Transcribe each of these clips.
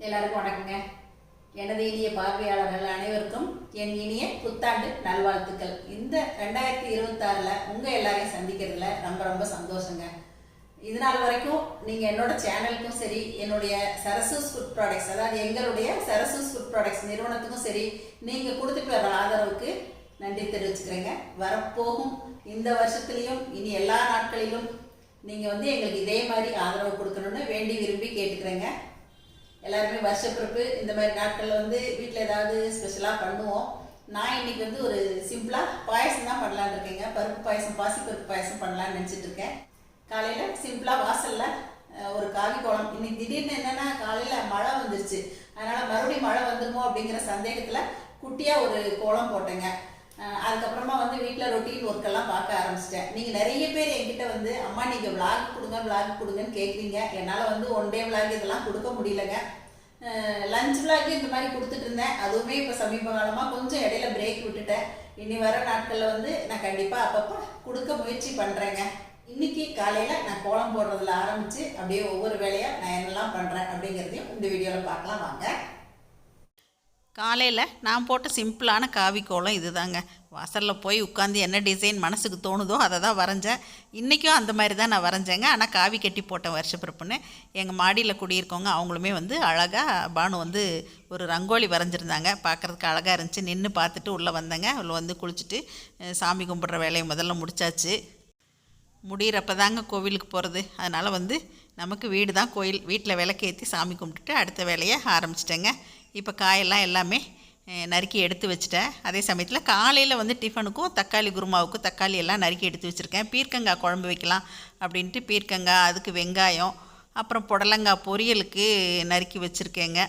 எல்லாருக்கும் வணக்கங்க. எனது இனிய பார்வையாளர்கள் அனைவருக்கும் என் இனிய புத்தாண்டு நல்வாழ்த்துக்கள். இந்த 2026 உங்கள் எல்லாரையும் சந்திக்கிறதுல ரொம்ப ரொம்ப சந்தோஷங்க. இது நாள் வரைக்கும் நீங்கள் என்னோட சேனலுக்கும் சரி, என்னுடைய சரசூஸ் ஃபுட் ப்ராடக்ட்ஸ், அதாவது எங்களுடைய சரசூஸ் ஃபுட் ப்ராடக்ட்ஸ் நிறுவனத்துக்கும் சரி, நீங்கள் கொடுத்துட்டு வர ஆதரவுக்கு நன்றி தெரிவிச்சுக்கிறேங்க. வரப்போகும் இந்த வருஷத்துலேயும் இனி எல்லா நாட்களிலும் நீங்கள் எங்களுக்கு இதே மாதிரி ஆதரவு கொடுக்கணும்னு வேண்டி விரும்பி கேட்டுக்கிறேங்க. எல்லாருமே வருஷப்பிறப்பு இந்த மாதிரி நாட்களில் வீட்டில் ஏதாவது ஸ்பெஷலாக பண்ணுவோம். நான் இன்னைக்கு ஒரு சிம்பிளாக பாயசம் தான் பண்ணலான்னு இருக்கேங்க. பருப்பு பாயசம், பாசிப்பருப்பு பாயசம் பண்ணலான்னு நினச்சிட்டு இருக்கேன். காலையில் சிம்பிளாக வாசலில் ஒரு காவி கோலம். இன்னைக்கு திடீர்னு என்னென்னா காலையில் மழை வந்துருச்சு. அதனால் மறுபடியும் மழை வந்துடுமோ அப்படிங்கிற சந்தேகத்தில் குட்டியாக ஒரு கோலம் போட்டேங்க. அதுக்கப்புறமா வீட்டில் ரொட்டீன் ஒர்க்கெல்லாம் பார்க்க ஆரம்பிச்சிட்டேன். நீங்கள் நிறைய பேர் என்கிட்ட அம்மா நீங்கள் விளாக் கொடுங்கன்னு கேட்குறீங்க. என்னால் ஒன் டே விளாக் இதெல்லாம் கொடுக்க முடியலங்க. லஞ்ச் விளாக் இந்த மாதிரி கொடுத்துட்டு இருந்தேன். அதுவுமே இப்போ சமீப காலமாக கொஞ்சம் இடையில பிரேக் விட்டுட்டேன். இனி வர நாட்களில் நான் கண்டிப்பாக அப்பப்போ கொடுக்க முயற்சி பண்ணுறேங்க. இன்னைக்கு காலையில் நான் கோலம் போடுறதுல ஆரம்பித்து அப்படியே ஒவ்வொரு வேலையாக நான் என்னெல்லாம் பண்ணுறேன் அப்படிங்கிறதையும் இந்த வீடியோவில் பார்க்கலாம் வாங்க. காலையில் நான் போட்ட சிம்பிளான காவி கோலம் இது தாங்க. வாசலில் போய் உட்காந்து என்ன டிசைன் மனசுக்கு தோணுதோ அதை தான் வரைஞ்சேன். இன்றைக்கும் அந்த மாதிரி தான் நான் வரைஞ்சேங்க. ஆனால் காவி கட்டி போட்டேன் வருஷப்பிறப்புன்னு. எங்கள் மாடியில் குடியிருக்கவங்க அவங்களுமே அழகாக பானு ஒரு ரங்கோலி வரைஞ்சிருந்தாங்க. பார்க்குறதுக்கு அழகாக இருந்துச்சு. நின்று பார்த்துட்டு உள்ளே வந்தேங்க. உள்ள குளிச்சுட்டு சாமி கும்பிட்ற வேலையை முதல்ல முடித்தாச்சு. முடிகிறப்ப தாங்க கோவிலுக்கு போகிறது. அதனால் நமக்கு வீடு தான் கோயில். வீட்டில் விளக்கேற்றி சாமி கும்பிட்டுட்டு அடுத்த வேலையை ஆரம்பிச்சிட்டேங்க. இப்போ காயெல்லாம் எல்லாமே நறுக்கி எடுத்து வச்சுட்டேன். அதே சமயத்தில் காலையில் டிஃபனுக்கும் தக்காளி குருமாவுக்கும் தக்காளி எல்லாம் நறுக்கி எடுத்து வச்சுருக்கேன். பீர்க்கங்காய் குழம்பு வைக்கலாம் அப்படின்ட்டு பீர்க்கங்காய், அதுக்கு வெங்காயம், அப்புறம் புடலங்காய் பொரியலுக்கு நறுக்கி வச்சுருக்கேங்க.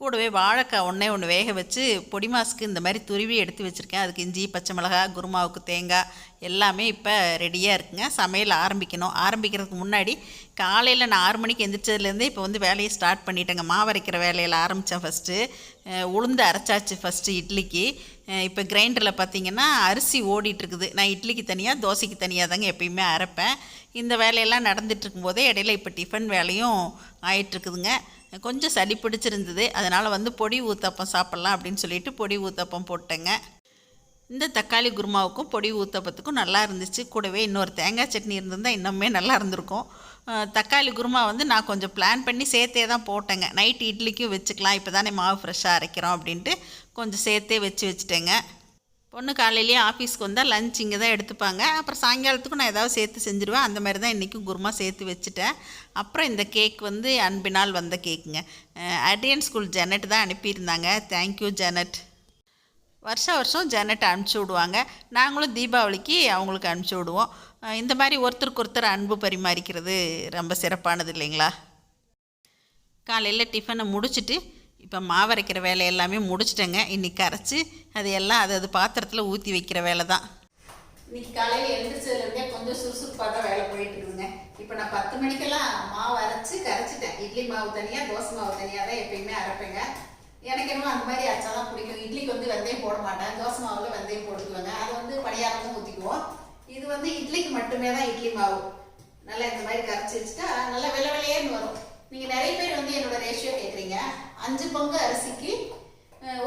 கூடவே வாழைக்காய் ஒன்று வேக வச்சு பொடி மாசுக்கு இந்த மாதிரி துருவி எடுத்து வச்சுருக்கேன். அதுக்கு இஞ்சி, பச்சை மிளகாய், குருமாவுக்கு தேங்காய் எல்லாமே இப்போ ரெடியாக இருக்குங்க. சமையல் ஆரம்பிக்கணும். ஆரம்பிக்கிறதுக்கு முன்னாடி காலையில் நான் 6 மணிக்கு எந்திரிச்சதுலேருந்தே இப்போ வேலையை ஸ்டார்ட் பண்ணிட்டேங்க. மாவு அரைக்கிற வேலையில் ஆரம்பித்தேன். ஃபஸ்ட்டு உளுந்து அரைச்சாச்சு ஃபஸ்ட்டு இட்லிக்கு. இப்போ கிரைண்டரில் பார்த்திங்கன்னா அரிசி ஓடிட்டுருக்குது. நான் இட்லிக்கு தனியாக, தோசைக்கு தனியாக தாங்க எப்பயுமே அரைப்பேன். இந்த வேலையெல்லாம் நடந்துகிட்ருக்கும்போதே இடையில இப்போ டிஃபன் வேலையும் ஆயிட்டுருக்குதுங்க. கொஞ்சம் சளி பிடிச்சிருந்தது. அதனால் பொடி ஊத்தப்பம் சாப்பிட்லாம் அப்படின்னு சொல்லிட்டு பொடி ஊத்தப்பம் போட்டேங்க. இந்த தக்காளி குருமாவுக்கும் பொடி ஊத்தப்பத்துக்கும் நல்லா இருந்துச்சு. கூடவே இன்னொரு தேங்காய் சட்னி இருந்திருந்தால் இன்னுமே நல்லா இருந்திருக்கும். தக்காளி குருமா நான் கொஞ்சம் பிளான் பண்ணி சேர்த்தே தான் போட்டேங்க. நைட் இட்லிக்கும் வச்சுக்கலாம், இப்போ தானே மாவு ஃப்ரெஷ்ஷாக அரைக்கிறோம் அப்படின்ட்டு கொஞ்சம் சேர்த்தே வச்சுட்டேங்க. பொண்ணு காலையிலேயே ஆஃபீஸ்க்கு வந்தால் லஞ்ச் இங்கே தான் எடுத்துப்பாங்க. அப்புறம் சாயங்காலத்துக்கும் நான் ஏதாவது சேர்த்து செஞ்சுருவேன். அந்த மாதிரி தான் இன்றைக்கும் குருமா சேர்த்து வச்சுட்டேன். அப்புறம் இந்த கேக் அன்பினால் வந்த கேக்குங்க. அட்ரியன் ஸ்கூல் ஜெனட் தான் அனுப்பியிருந்தாங்க. Thank you Janet. வருஷம் ஜெனட் அனுப்பிச்சி விடுவாங்க. நாங்களும் தீபாவளிக்கு அவங்களுக்கு அனுப்பிச்சி விடுவோம். இந்த மாதிரி ஒருத்தருக்கு ஒருத்தர் அன்பு பரிமாறிக்கிறது ரொம்ப சிறப்பானது இல்லைங்களா? காலையில் டிஃபனை முடிச்சுட்டு இப்போ மாவரைக்கிற வேலை எல்லாமே முடிச்சிட்டேங்க. இன்றைக்கி அரைச்சி அது எல்லாம் அது பாத்திரத்தில் ஊற்றி வைக்கிற வேலை தான். இன்னைக்கு காலையில் எழுந்திரிச்சதுலேருந்தே கொஞ்சம் சுறுசுறுப்பாக தான் வேலை போயிட்டு இருக்குதுங்க. இப்போ நான் 10 மணிக்கெல்லாம் மாவு அரைச்சி கரைச்சிட்டேன். இட்லி மாவு தனியாக, தோசை மாவு தனியாக தான் எப்பயுமே அரைப்பேங்க. எனக்கு என்னமோ அந்த மாதிரி அரைச்சா தான் பிடிக்கும். இட்லிக்கு வெந்தயம் போட மாட்டேன். தோசை மாவில் வெந்தயம் போட்டுக்குவேங்க. அது பணியாரமும் ஊற்றிக்குவோம். இது இட்லிக்கு மட்டுமே தான் இட்லி மாவு. நல்லா இந்த மாதிரி கரைச்சி வச்சுட்டா நல்லா வெள்ளையேன்னு வரும். நீங்கள் நிறைய பேர் என்னோட ரேஷியோ கேட்குறீங்க. 5 பங்கு அரிசிக்கு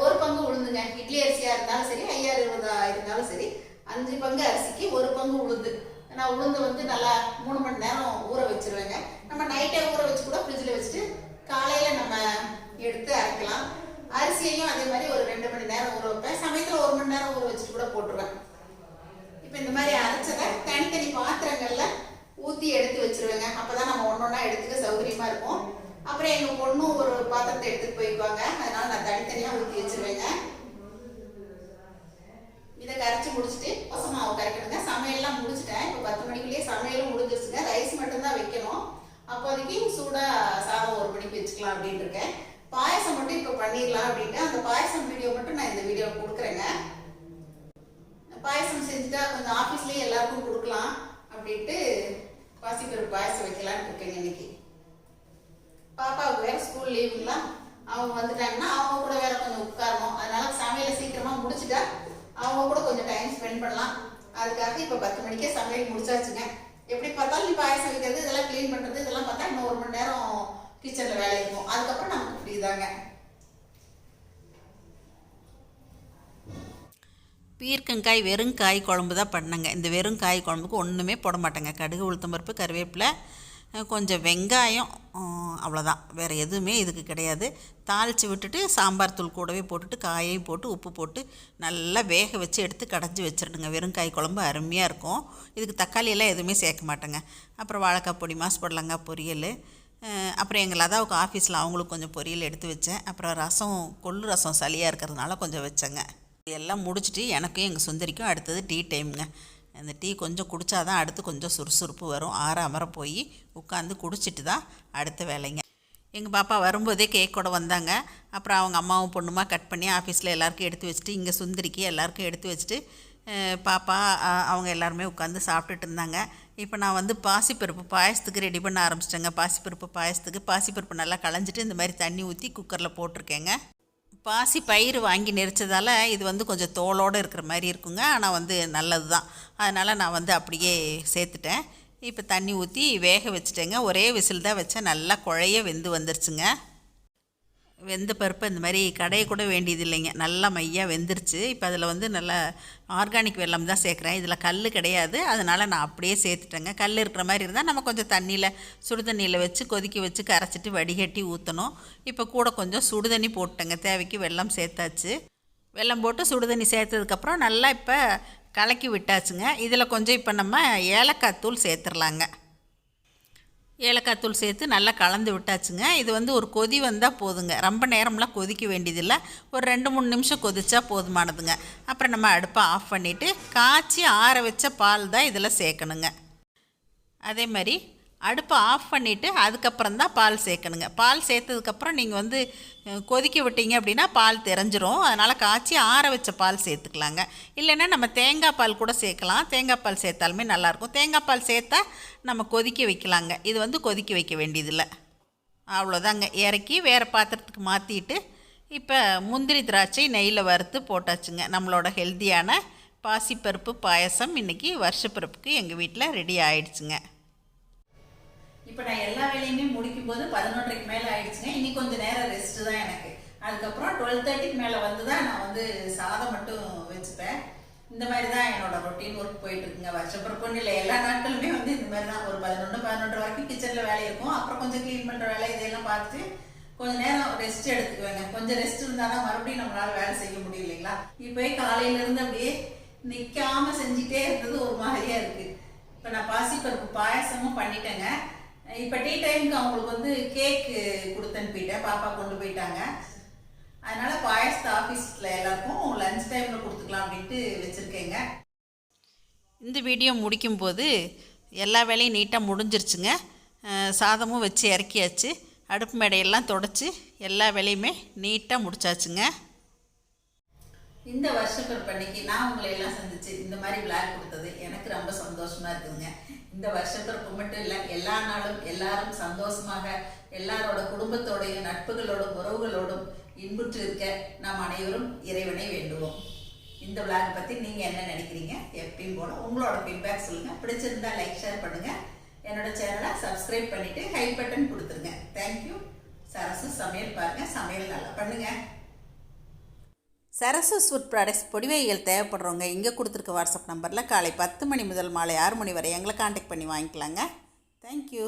1 பங்கு உளுந்துங்க. இட்லி அரிசியாக இருந்தாலும் சரி, 5020 இருந்தாலும் சரி, 5 பங்கு அரிசிக்கு 1 பங்கு உளுந்து. நான் உளுந்து நல்லா 3 மணி நேரம் ஊற வச்சுருவேங்க. நம்ம நைட்டே ஊற வச்சு கூட ஃப்ரிட்ஜில் வச்சுட்டு காலையில் நம்ம எடுத்து அரைக்கலாம். அரிசியையும் அதே மாதிரி ஒரு 2 மணி நேரம் ஊற வைப்பேன். சமயத்தில் 1 மணி நேரம் ஊற வச்சுட்டு கூட போட்டுருவேன். இப்போ இந்த மாதிரி அரைச்சதை தனித்தனி பாத்திரங்களில் ஊற்றி எடுத்து வச்சுருவேங்க. அப்போ தான் நம்ம ஒன்றா எடுத்துக்க சௌகரியமாக இருக்கும். அப்புறம் எங்கள் பொண்ணும் ஒரு பாத்திரத்தை எடுத்துகிட்டு போய்க்குவாங்க. அதனால் நான் தனித்தனியாக ஊற்றி வச்சுருவேங்க. இதை கரைச்சி முடிச்சுட்டு தோசை மாவு கரைக்கணுங்க. சமையல்லாம் முடிச்சுட்டேன். இப்போ 10 மணிக்குள்ளேயே சமையலும் முடிஞ்சிருச்சுங்க. ரைஸ் மட்டும்தான் வைக்கணும். அப்போதைக்கு சூடாக சாதம் 1 மணிக்கு வச்சுக்கலாம் அப்படின்ட்டு இருக்கேன். பாயசம் மட்டும் இப்போ பண்ணிடலாம் அப்படின்ட்டு அந்த பாயசம் வீடியோ மட்டும் நான் இந்த வீடியோ கொடுக்குறேங்க. பாயசம் செஞ்சுட்டா கொஞ்சம் ஆஃபீஸ்லேயே எல்லாருக்கும் கொடுக்கலாம் அப்படின்ட்டு பாசிப்பருப்பு பாயசம் வைக்கலான்னு இருக்கேங்க. இன்னைக்கு பாப்பாவுக்கு வேறு ஸ்கூல் லீவுங்களா, அவங்க வந்துட்டாங்கன்னா அவங்க கூட வேற கொஞ்சம் உட்காரணும். அதனால சமையலை சீக்கிரமாக முடிச்சுட்டா அவங்க கூட கொஞ்சம் டைம் ஸ்பெண்ட் பண்ணலாம். அதுக்காக இப்போ 10 மணிக்கே சமையல் முடிச்சாச்சுங்க. எப்படி பார்த்தாலும் நீ பாயசம் வைக்கிறது, இதெல்லாம் க்ளீன் பண்ணுறது, இதெல்லாம் பார்த்தா இன்னும் 1 மணி நேரம் கிச்சனில் வேலை இருக்கும். அதுக்கப்புறம் நமக்கு ஃப்ரீ தாங்க. பீர்க்கங்காய் வெறும் காய் குழம்பு தான் பண்ணேங்க. இந்த வெறும் காய் குழம்புக்கு ஒன்றுமே போட மாட்டேங்க. கடுகு, உளுத்தம்பருப்பு, கருவேப்பிலை, கொஞ்சம் வெங்காயம், அவ்வளோதான். வேறு எதுவுமே இதுக்கு கிடையாது. தாளித்து விட்டுட்டு சாம்பார் தூள் கூடவே போட்டுட்டு காயையும் போட்டு உப்பு போட்டு நல்லா வேக வச்சு எடுத்து கடைஞ்சி வச்சிருடுங்க. வெறும் காய் குழம்பு அருமையாக இருக்கும். இதுக்கு தக்காளியெல்லாம் எதுவுமே சேர்க்க மாட்டேங்க. அப்புறம் வாழைக்காய் பொடி, புடலங்காய் பொரியல், அப்புறம் எங்கள் லதாவுக்கு ஆஃபீஸில் அவங்களுக்கு கொஞ்சம் பொரியல் எடுத்து வச்சேன். அப்புறம் ரசம், கொள்ளு ரசம் சளியாக இருக்கிறதுனால கொஞ்சம் வச்சேங்க. எல்லாம் முடிச்சுட்டு எனக்கும் எங்கள் சுந்தரிக்கும் அடுத்தது டீ டைமுங்க. அந்த டீ கொஞ்சம் குடித்தாதான் அடுத்து கொஞ்சம் சுறுசுறுப்பு வரும். அமர போய் உட்காந்து குடிச்சிட்டு தான் அடுத்த வேலைங்க. எங்கள் பாப்பா வரும்போதே கேக்கோட வந்தாங்க. அப்புறம் அவங்க அம்மாவும் பொண்ணுமா கட் பண்ணி ஆஃபீஸில் எல்லாருக்கும் எடுத்து வச்சுட்டு இங்கே சுந்தரிக்கு எல்லாருக்கும் எடுத்து வச்சுட்டு பாப்பா அவங்க எல்லாருமே உட்காந்து சாப்பிட்டுட்டு இருந்தாங்க. இப்போ நான் வந்து பாசிப்பருப்பு பாயசத்துக்கு ரெடி பண்ண ஆரம்பிச்சிட்டேங்க. பாசிப்பருப்பு பாயசத்துக்கு பாசிப்பருப்பு நல்லா களைஞ்சிட்டு இந்த மாதிரி தண்ணி ஊற்றி குக்கரில் போட்டிருக்கேங்க. பாசி பயிறு வாங்கி நெரிச்சதால் இது வந்து கொஞ்சம் தோலோடு இருக்கிற மாதிரி இருக்குங்க. ஆனால் வந்து நல்லது தான். அதனால் நான் வந்து அப்படியே சேர்த்துட்டேன். இப்போ தண்ணி ஊற்றி வேக வச்சுட்டேங்க. ஒரே விசில் தான் வச்சேன். நல்லா குழைய வெந்து வந்துருச்சுங்க. வெந்த பருப்பு இந்த மாதிரி கடைய கூட வேண்டியது இல்லைங்க. நல்லா மையாக வெந்துருச்சு. இப்போ அதில் வந்து நல்லா ஆர்கானிக் வெல்லம் தான் சேர்க்குறேன். இதில் கல் கிடையாது. அதனால் நான் அப்படியே சேர்த்துட்டேங்க. கல் இருக்கிற மாதிரி இருந்தால் நம்ம கொஞ்சம் தண்ணியில் சுடுதண்ணியில் வச்சு கொதிக்க வச்சு கரைச்சிட்டு வடிகட்டி ஊற்றணும். இப்போ கூட கொஞ்சம் சுடுதண்ணி போட்டேங்க. தேவைக்கு வெல்லம் சேர்த்தாச்சு. வெல்லம் போட்டு சுடுதண்ணி சேர்த்ததுக்கப்புறம் நல்லா இப்போ கலக்கி விட்டாச்சுங்க. இதில் கொஞ்சம் இப்போ நம்ம ஏலக்காய் தூள் சேர்த்துடலாங்க. ஏலக்காய் தூள் சேர்த்து நல்லா கலந்து விட்டாச்சுங்க. இது வந்து ஒரு கொதி வந்தால் போதுங்க. ரொம்ப நேரம்லாம் கொதிக்க வேண்டியதில்லை. ஒரு 2-3 நிமிஷம் கொதிச்சா போதுமானதுங்க. அப்புறம் நம்ம அடுப்பை ஆஃப் பண்ணிவிட்டு காய்ச்சி ஆற வச்ச பால் தான் இதில் சேர்க்கணுங்க. அதே மாதிரி அடுப்பை ஆஃப் பண்ணிவிட்டு அதுக்கப்புறம் தான் பால் சேர்க்கணுங்க. பால் சேர்த்ததுக்கப்புறம் நீங்கள் வந்து கொதிக்க விட்டீங்க அப்படின்னா பால் தெரிஞ்சிரும். அதனால் காய்ச்சி ஆற வச்ச பால் சேர்த்துக்கலாங்க. இல்லைன்னா நம்ம தேங்காய் பால் கூட சேர்க்கலாம். தேங்காய் பால் சேர்த்தாலுமே நல்லாயிருக்கும். தேங்காய் பால் சேர்த்தா நம்ம கொதிக்க வைக்கலாங்க. இது வந்து கொதிக்க வைக்க வேண்டியதில்லை. அவ்வளோதாங்க. இறக்கி வேறு பாத்திரத்துக்கு மாற்றிட்டு இப்போ முந்திரி திராட்சை நெய்யில் வறுத்து போட்டாச்சுங்க. நம்மளோட ஹெல்த்தியான பாசிப்பருப்பு பாயசம் இன்றைக்கி வருஷப்பிறப்புக்கு எங்கள் வீட்டில் ரெடி ஆகிடுச்சுங்க. இப்போ நான் எல்லா வேலையுமே முடிக்கும் போது 11:30க்கு மேலே ஆயிடுச்சுங்க. இன்னி கொஞ்சம் நேரம் ரெஸ்ட்டு தான் எனக்கு. அதுக்கப்புறம் 12:30க்கு மேலே வந்து தான் நான் வந்து சாதம் மட்டும் வச்சுப்பேன். இந்த மாதிரி தான் என்னோட ரொட்டீன் ஒர்க் போயிட்டு இருக்குங்க. வருஷப்பிறப்புன்னு இல்லை, எல்லா நாட்களுமே வந்து இந்த மாதிரி தான். ஒரு 11-11 வரைக்கும் கிச்சனில் வேலை இருக்கும். அப்புறம் கொஞ்சம் க்ளீன் பண்ணுற வேலை இதெல்லாம் பார்த்துட்டு கொஞ்சம் நேரம் ரெஸ்ட் எடுத்துக்குவேங்க. கொஞ்சம் ரெஸ்ட் இருந்தால் தான் மறுபடியும் நம்மளால வேலை செய்ய முடியும் இல்லைங்களா? இப்போ காலையிலேருந்து அப்படியே நிற்காமல் செஞ்சுட்டே இருந்தது ஒரு மாதிரியாக இருக்குது. இப்போ நான் பாசிப்பருப்பு பாயசமும் பண்ணிட்டேங்க. இப்போ டீ டைமுக்கு அவங்களுக்கு வந்து கேக்கு கொடுத்து அனுப்பிட்டேன். பாப்பா கொண்டு போயிட்டாங்க. அதனால் பாயசத்தை ஆஃபீஸில் எல்லாருக்கும் லஞ்ச் டைமில் கொடுத்துக்கலாம் அப்படின்ட்டு வச்சுருக்கேங்க. இந்த வீடியோ முடிக்கும்போது எல்லா வேலையும் நீட்டாக முடிஞ்சிருச்சுங்க. சாதமும் வச்சு இறக்கியாச்சு. அடுப்பு மேடையெல்லாம் தொடச்சி எல்லா வேலையுமே நீட்டாக முடிச்சாச்சுங்க. இந்த வருஷப்பிறப்பு அன்னைக்கு நான் உங்களை எல்லாம் சந்திச்சு இந்த மாதிரி விளையாட் கொடுத்தது எனக்கு ரொம்ப சந்தோஷமா இருக்குதுங்க. இந்த வருஷப்பிறப்பு மட்டும் இல்லை, எல்லா நாளும் எல்லாரும் சந்தோஷமாக எல்லாரோட குடும்பத்தோடையும் நட்புகளோடும் உறவுகளோடும் இன்புற்று இருக்க நாம் அனைவரும் இறைவனை வேண்டுவோம். இந்த விளையாட் பற்றி நீங்கள் என்ன நினைக்கிறீங்க? எப்பயும் போல உங்களோட ஃபீட்பேக் சொல்லுங்கள். பிடிச்சிருந்தா லைக் ஷேர் பண்ணுங்கள். என்னோட சேனலை சப்ஸ்கிரைப் பண்ணிவிட்டு ஹை பட்டன் கொடுத்துருங்க. தேங்க்யூ. சரசு சமையல் பாருங்கள், சமையல் நல்லா பண்ணுங்கள். சரசு ஃபுட் ப்ராடக்ட்ஸ் பொடிவைகள் தேவைப்படுறவங்க இங்கே கொடுத்துருக்க வாட்ஸ்அப் நம்பரில் காலை 10 மணி முதல் மாலை 6 மணி வரை எங்களை காண்டாக்ட் பண்ணி வாங்கிக்கலாங்க. தேங்க்யூ.